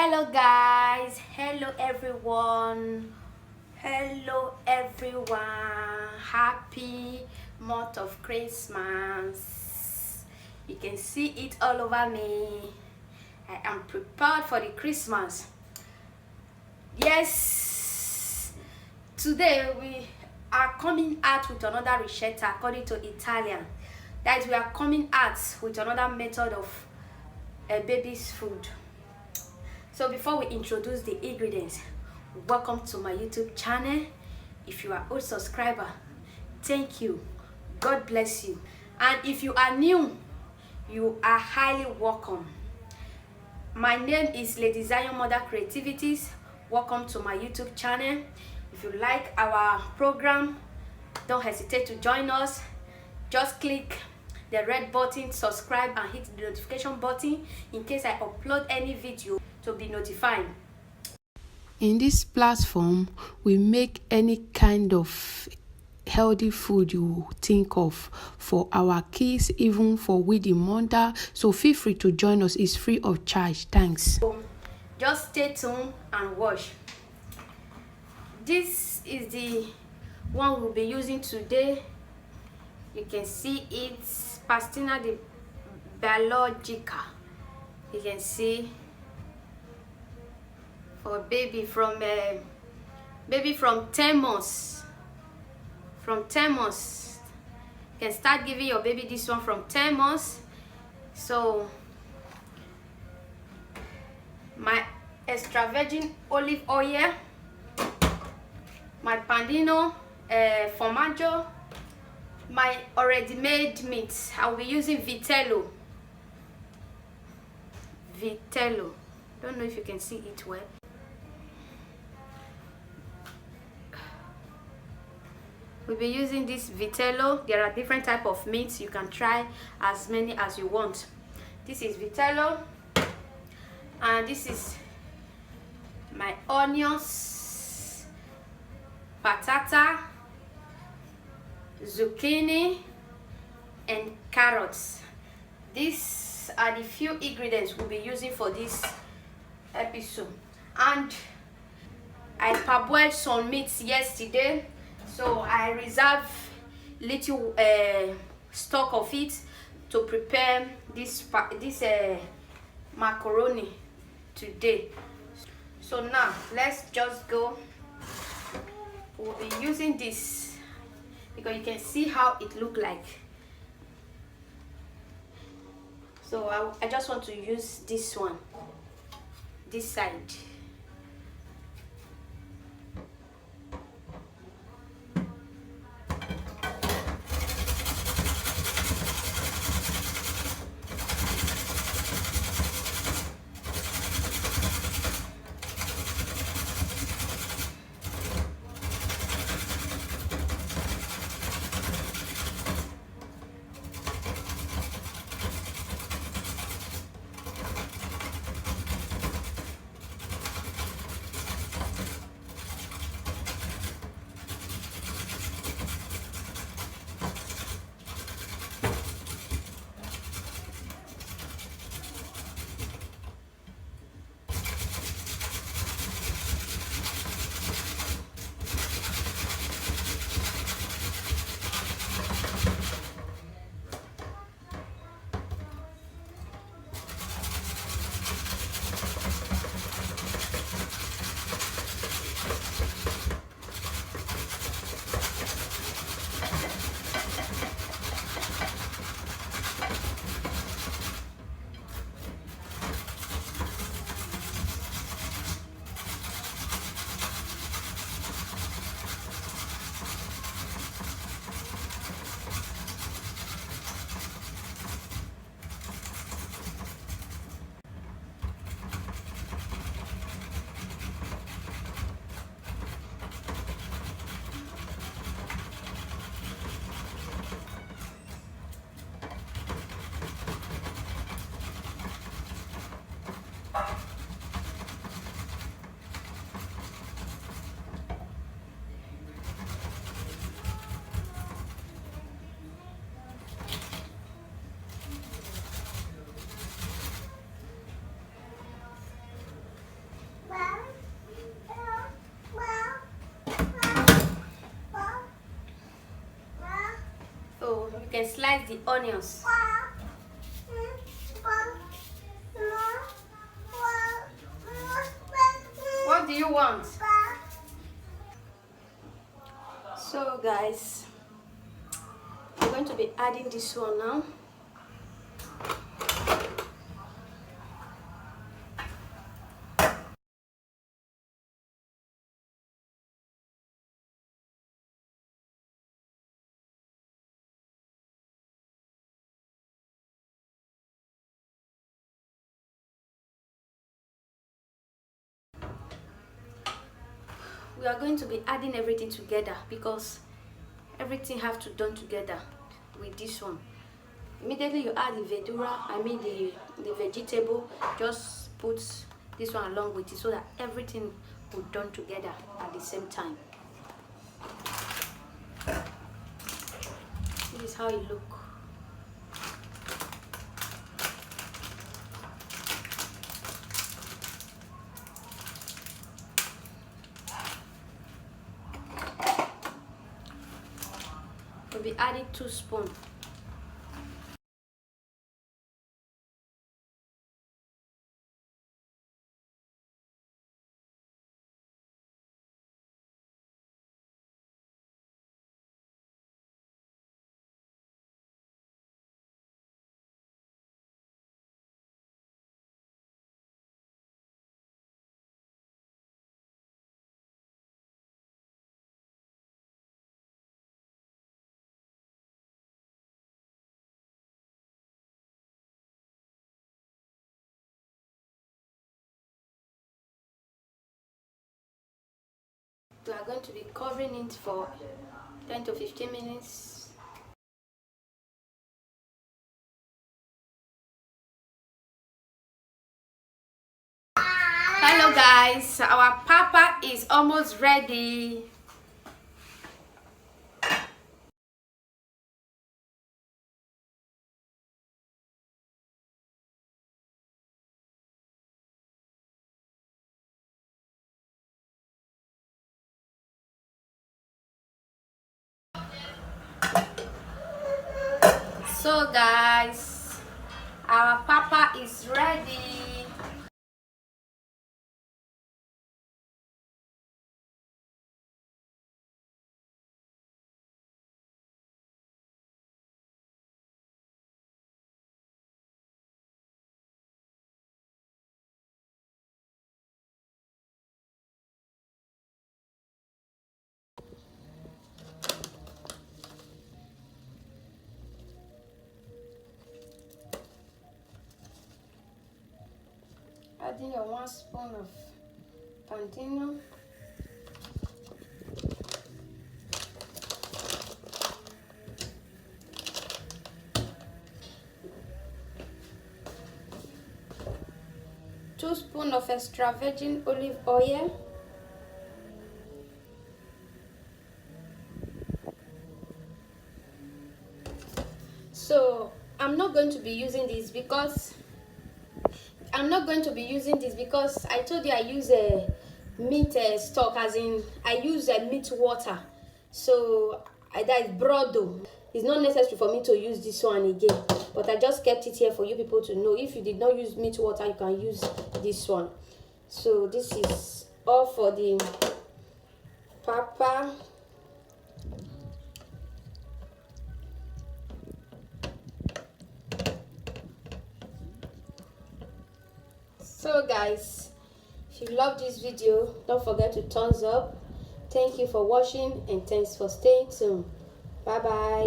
Hello guys, hello everyone, happy month of Christmas. You can see it all over me. I am prepared for the Christmas. Yes, today we are coming out with another ricetta according to Italian. That is, we are coming out with another method of a baby's food. So before we introduce the ingredients, welcome to my YouTube channel. If you are old subscriber, thank you, God bless you. And if you are new, you are highly welcome. My name is Ladyzion Mother Creativities. Welcome to my YouTube channel. If you like our program, don't hesitate to join us. Just click the red button, subscribe, and hit the notification button in case I upload any video to be notified. In this platform, we make any kind of healthy food you think of for our kids, even for we the mother. So feel free to join us. It's free of charge. Thanks. So just stay tuned and watch. This is the one we'll be using today. You can see it's pastina di biologica. You can see for baby from 10 months. From 10 months, you can start giving your baby this one from 10 months. So my extra virgin olive oil, my pandino formaggio, my already made meat. I'll be using vitello. Don't know if you can see it well. We'll be using this vitello. There are different type of meats. You can try as many as you want. This is vitello, and this is my onions, patata, zucchini, and carrots. These are the few ingredients we'll be using for this episode. And I parboiled some meats yesterday, so I reserve little stock of it to prepare this macaroni today. So now let's just go. We'll be using this because you can see how it look like. So I just want to use this one, this side. can slice the onions. What do you want? So guys, I'm going to be adding this one now. We are going to be adding everything together because everything have to done together with this one. Immediately you add the verdura, the vegetable, just put this one along with it so that everything will done together at the same time. This is how it look. We'll be adding 2 spoons. We are going to be covering it for 10 to 15 minutes. Hello guys, our papa is almost ready. So guys, our papa is ready. Adding your 1 spoon of pandino. Two spoons of extra virgin olive oil. So I'm not going to be using this because I told you I use a meat stock, as in I use a meat water. So that is brodo. It's not necessary for me to use this one again, but I just kept it here for you people to know. If you did not use meat water, you can use this one. So this is all for the papa. So guys, if you love this video, don't forget to thumbs up. Thank you for watching and thanks for staying tuned. Bye bye.